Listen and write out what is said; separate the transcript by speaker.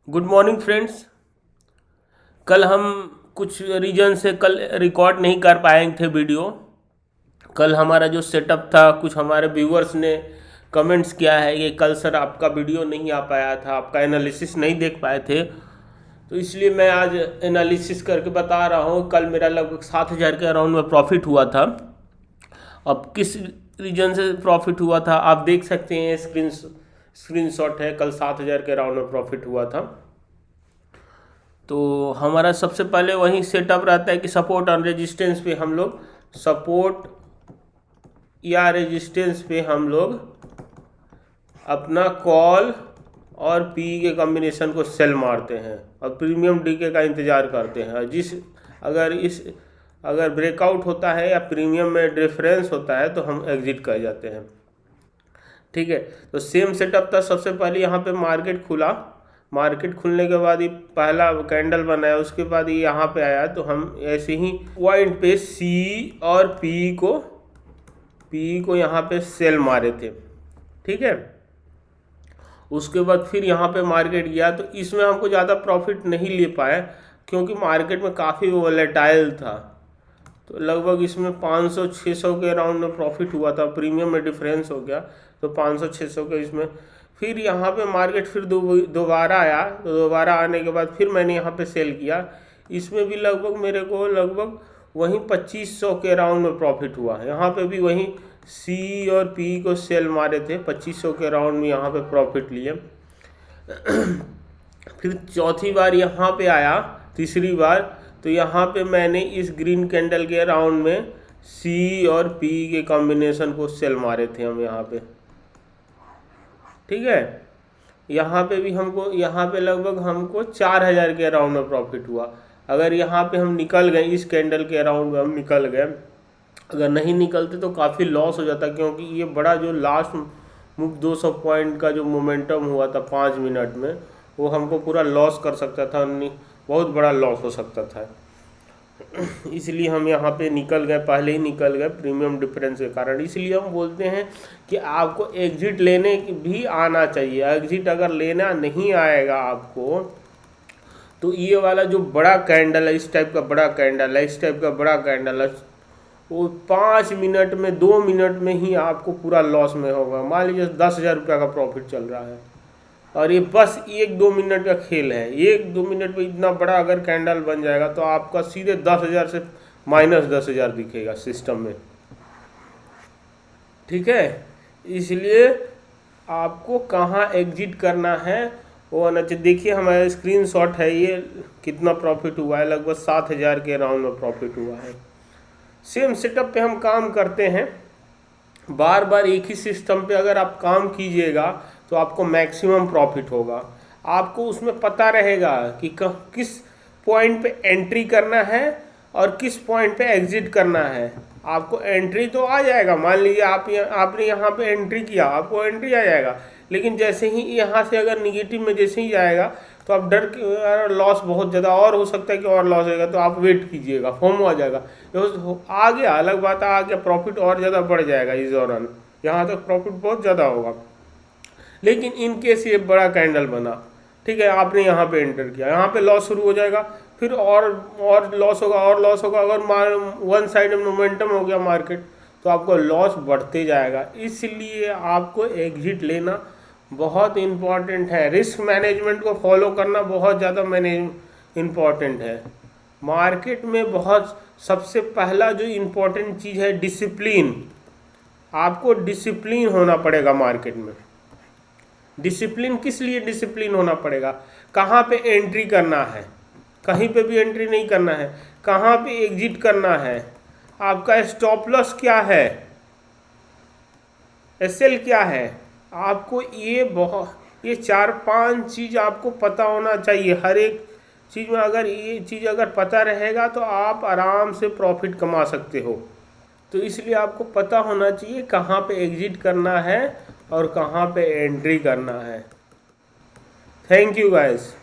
Speaker 1: Good morning friends. कल हम कुछ रीजन से कल रिकॉर्ड नहीं कर पाए थे वीडियो। कल हमारा जो सेटअप था, कुछ हमारे व्यूअर्स ने कमेंट्स किया है कि कल सर आपका वीडियो नहीं आ पाया था, आपका एनालिसिस नहीं देख पाए थे। तो इसलिए मैं आज एनालिसिस करके बता रहा हूँ। कल मेरा लगभग 7,000 के अराउंड में प्रॉफिट हुआ था। अब किस रीजन से प्रॉफिट हुआ था आप देख सकते हैं, स्क्रीनशॉट है। कल 7,000 के अराउंड में प्रॉफिट हुआ था। तो हमारा सबसे पहले वही सेटअप रहता है कि सपोर्ट और रेजिस्टेंस पे हम लोग सपोर्ट या रेजिस्टेंस पे हम लोग अपना कॉल और पी के कॉम्बिनेशन को सेल मारते हैं और प्रीमियम डीके का इंतज़ार करते हैं। अगर ब्रेकआउट होता है या प्रीमियम में डिफरेंस होता है तो हम एग्जिट कर जाते हैं। ठीक है, तो सेम सेटअप था। सबसे पहले यहाँ पे मार्केट खुला, मार्केट खुलने के बाद ये पहला कैंडल बनाया, उसके बाद ये यहाँ पे आया तो हम ऐसे ही पॉइंट पे सी और पी को यहाँ पे सेल मारे थे। ठीक है, उसके बाद फिर यहाँ पे मार्केट गया तो इसमें हमको ज़्यादा प्रॉफिट नहीं ले पाए क्योंकि मार्केट में काफ़ी वोलेटाइल था। तो लगभग इसमें 500-600 के अराउंड में प्रॉफिट हुआ था। प्रीमियम में डिफरेंस हो गया तो 500-600 के इसमें। फिर यहाँ पे मार्केट फिर दोबारा आया, तो दोबारा आने के बाद फिर मैंने यहाँ पे सेल किया। इसमें भी लगभग मेरे को लगभग वहीं 2500 के अराउंड में प्रॉफिट हुआ। यहाँ पे भी वहीं सी और पी को सेल मारे थे, 2500 के अराउंड में यहाँ पे प्रॉफिट लिए। फिर चौथी बार यहाँ पे आया, तीसरी बार, तो यहाँ पे मैंने इस ग्रीन कैंडल के अराउंड में सी और पी के कॉम्बिनेशन को सेल मारे थे हम यहाँ पे। ठीक है, यहाँ पे भी यहाँ पे लगभग हमको 4,000 के अराउंड में प्रॉफिट हुआ। अगर यहाँ पे हम निकल गए, इस कैंडल के अराउंड में हम निकल गए, अगर नहीं निकलते तो काफ़ी लॉस हो जाता क्योंकि ये बड़ा जो लास्ट मूव 200 पॉइंट का जो मोमेंटम हुआ था 5 मिनट में, वो हमको पूरा लॉस कर सकता था, बहुत बड़ा लॉस हो सकता था। इसलिए हम यहाँ पे निकल गए, पहले ही निकल गए प्रीमियम डिफरेंस के कारण। इसलिए हम बोलते हैं कि आपको एग्जिट लेने भी आना चाहिए। एग्जिट अगर लेना नहीं आएगा आपको तो ये वाला जो बड़ा कैंडल है, इस टाइप का बड़ा कैंडल है, इस टाइप का बड़ा कैंडल है, वो 5 मिनट में 2 मिनट में ही आपको पूरा लॉस में होगा। मान लीजिए 10,000 रुपये का प्रॉफिट चल रहा है और ये बस 1-2 मिनट का खेल है। 1-2 मिनट में इतना बड़ा अगर कैंडल बन जाएगा तो आपका सीधे 10,000 से -10,000 दिखेगा सिस्टम में। ठीक है, इसलिए आपको कहाँ एग्जिट करना है वो आना चाहिए। देखिए हमारा स्क्रीनशॉट है, ये कितना प्रॉफिट हुआ है, लगभग 7,000 के अराउंड में प्रॉफिट हुआ है। सेम सेटअप पे हम काम करते हैं, बार बार एक ही सिस्टम पे अगर आप काम कीजिएगा तो आपको मैक्सिमम प्रॉफिट होगा। आपको उसमें पता रहेगा कि किस पॉइंट पे एंट्री करना है और किस पॉइंट पे एग्जिट करना है। आपको एंट्री तो आ जाएगा, मान लीजिए आपने यहाँ पे एंट्री किया, आपको एंट्री आ जाएगा, लेकिन जैसे ही यहाँ से अगर निगेटिव में जैसे ही जाएगा तो आप डर लॉस बहुत ज़्यादा और हो सकता है कि और लॉस होगा, तो आप वेट कीजिएगा, फोमो आ जाएगा। आ गया अलग बात है, आ गया प्रॉफिट और ज़्यादा बढ़ जाएगा इस दौरान, यहाँ तक प्रॉफिट बहुत ज़्यादा होगा। लेकिन इन केस ये बड़ा कैंडल बना, ठीक है, आपने यहाँ पे एंटर किया, यहाँ पे लॉस शुरू हो जाएगा, फिर और लॉस होगा, और लॉस होगा। अगर वन साइड मोमेंटम हो गया मार्केट तो आपको लॉस बढ़ते जाएगा। इसलिए आपको एग्जिट लेना बहुत इम्पॉर्टेंट है। रिस्क मैनेजमेंट को फॉलो करना बहुत ज़्यादा इम्पॉर्टेंट है। मार्केट में बहुत सबसे पहला जो इम्पोर्टेंट चीज़ है डिसिप्लिन। आपको डिसिप्लिन होना पड़ेगा मार्केट में। डिसिप्लिन किस लिए डिसिप्लिन होना पड़ेगा? कहाँ पे एंट्री करना है, कहीं पे भी एंट्री नहीं करना है, कहाँ पे एग्जिट करना है, आपका स्टॉप लॉस क्या है, एसएल क्या है, आपको ये 4-5 चीज़ आपको पता होना चाहिए। हर एक चीज़ में अगर ये चीज़ अगर पता रहेगा तो आप आराम से प्रॉफिट कमा सकते हो। तो इसलिए आपको पता होना चाहिए कहाँ पे एग्जिट करना है और कहाँ पे एंट्री करना है। Thank you guys.